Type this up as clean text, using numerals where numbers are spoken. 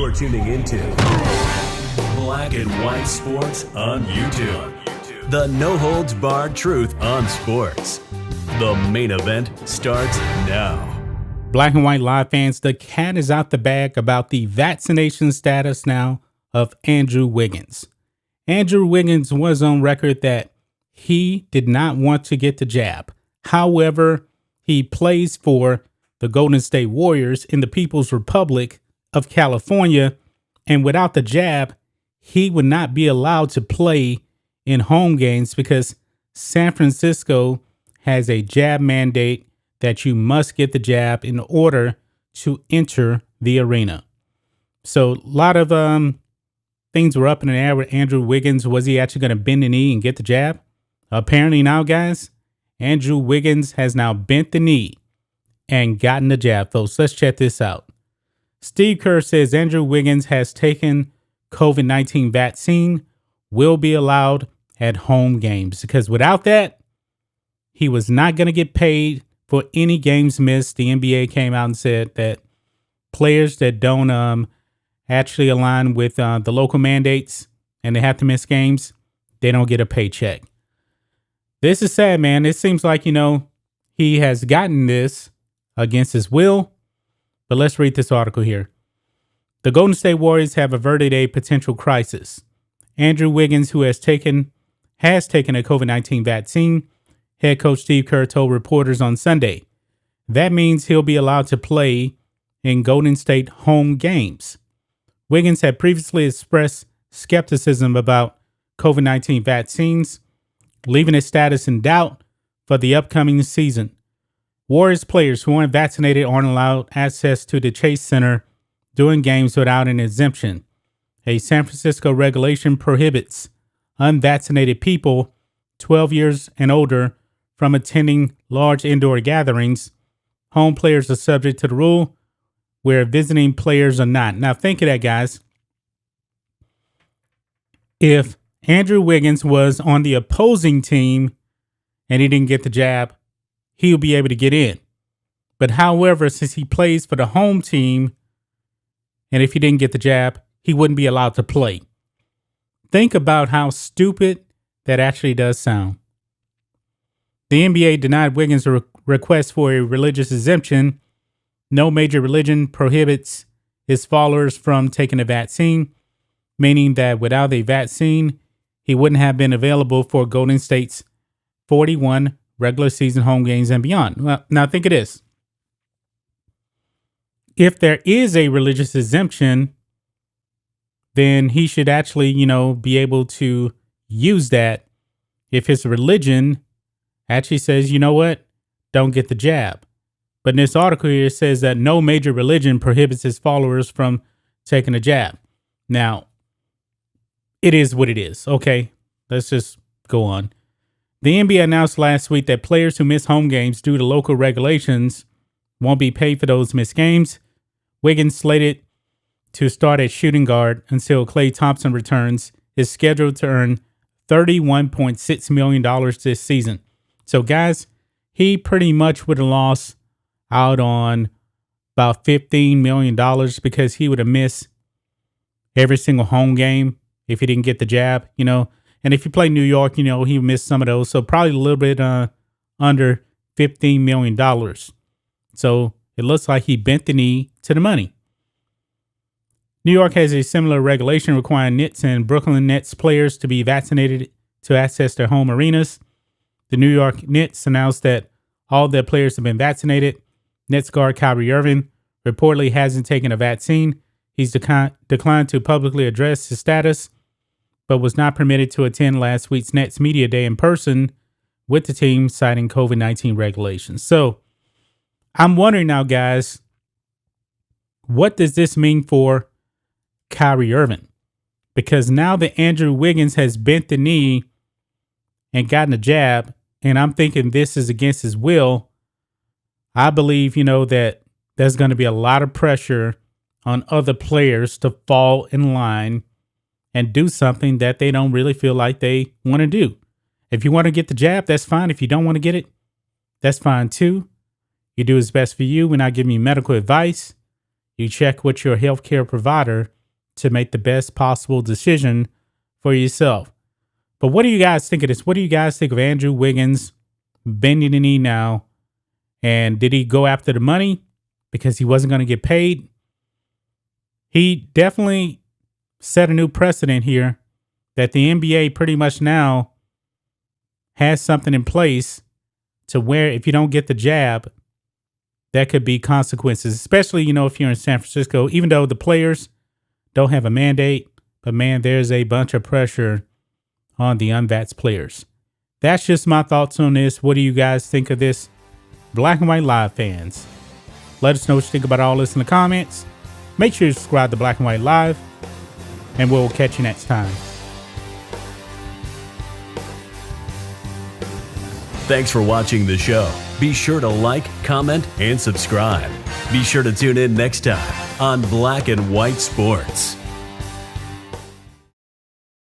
You're tuning into Black and White Sports on YouTube. The no-holds-barred truth on sports. The main event starts now. Black and White Live fans, the cat is out the bag about the vaccination status now of Andrew Wiggins. Andrew Wiggins was on record that he did not want to get the jab. However, he plays for the Golden State Warriors in the People's Republic of California, and without the jab, he would not be allowed to play in home games because San Francisco has a jab mandate that you must get the jab in order to enter the arena. So a lot of things were up in the air with Andrew Wiggins. Was he actually going to bend the knee and get the jab? Apparently now, guys, Andrew Wiggins has now bent the knee and gotten the jab, folks. Let's check this out. Steve Kerr says Andrew Wiggins has taken COVID-19 vaccine, will be allowed at home games, because without that, he was not going to get paid for any games missed. The NBA came out and said that players that don't actually align with the local mandates and they have to miss games, they don't get a paycheck. This is sad, man. It seems like, he has gotten this against his will. But let's read this article here. The Golden State Warriors have averted a potential crisis. Andrew Wiggins, who has taken a COVID-19 vaccine, head coach Steve Kerr told reporters on Sunday. That means he'll be allowed to play in Golden State home games. Wiggins had previously expressed skepticism about COVID-19 vaccines, leaving his status in doubt for the upcoming season. Warriors players who aren't vaccinated aren't allowed access to the Chase Center during games without an exemption. A San Francisco regulation prohibits unvaccinated people 12 years and older from attending large indoor gatherings. Home players are subject to the rule, where visiting players are not. Now think of that, guys. If Andrew Wiggins was on the opposing team and he didn't get the jab, he'll be able to get in. But however, since he plays for the home team, and if he didn't get the jab, he wouldn't be allowed to play. Think about how stupid that actually does sound. The NBA denied Wiggins a request for a religious exemption. No major religion prohibits its followers from taking a vaccine, meaning that without a vaccine, he wouldn't have been available for Golden State's 41 regular season home games and beyond. Well, now think of this. If there is a religious exemption, then he should actually, be able to use that if his religion actually says, don't get the jab. But in this article here, it says that no major religion prohibits its followers from taking a jab. Now, it is what it is. Okay, let's just go on. The NBA announced last week that players who miss home games due to local regulations won't be paid for those missed games. Wiggins, slated to start at shooting guard until Klay Thompson returns, is scheduled to earn $31.6 million this season. So, guys, he pretty much would have lost out on about $15 million because he would have missed every single home game if he didn't get the jab, And if you play New York, he missed some of those. So probably a little bit under $15 million. So it looks like he bent the knee to the money. New York has a similar regulation requiring Knicks and Brooklyn Nets players to be vaccinated to access their home arenas. The New York Knicks announced that all their players have been vaccinated. Nets guard Kyrie Irving reportedly hasn't taken a vaccine. He's declined to publicly address his status, but was not permitted to attend last week's Nets Media Day in person with the team, citing COVID-19 regulations. So I'm wondering now, guys, what does this mean for Kyrie Irving? Because now that Andrew Wiggins has bent the knee and gotten a jab, and I'm thinking this is against his will, I believe, that there's going to be a lot of pressure on other players to fall in line and do something that they don't really feel like they want to do. If you want to get the jab, that's fine. If you don't want to get it, that's fine too. You do what's best for you. We're not giving you medical advice. You check with your healthcare provider to make the best possible decision for yourself. But what do you guys think of this? What do you guys think of Andrew Wiggins bending the knee now? And did he go after the money because he wasn't going to get paid? He definitely set a new precedent here that the NBA pretty much now has something in place to where if you don't get the jab, that could be consequences, especially, if you're in San Francisco, even though the players don't have a mandate. But man, there's a bunch of pressure on the unvaxxed players. That's just my thoughts on this. What do you guys think of this? Black and White Live fans, let us know what you think about all this in the comments. Make sure you subscribe to Black and White Live, and we'll catch you next time. Thanks for watching the show. Be sure to like, comment, and subscribe. Be sure to tune in next time on Black and White Sports.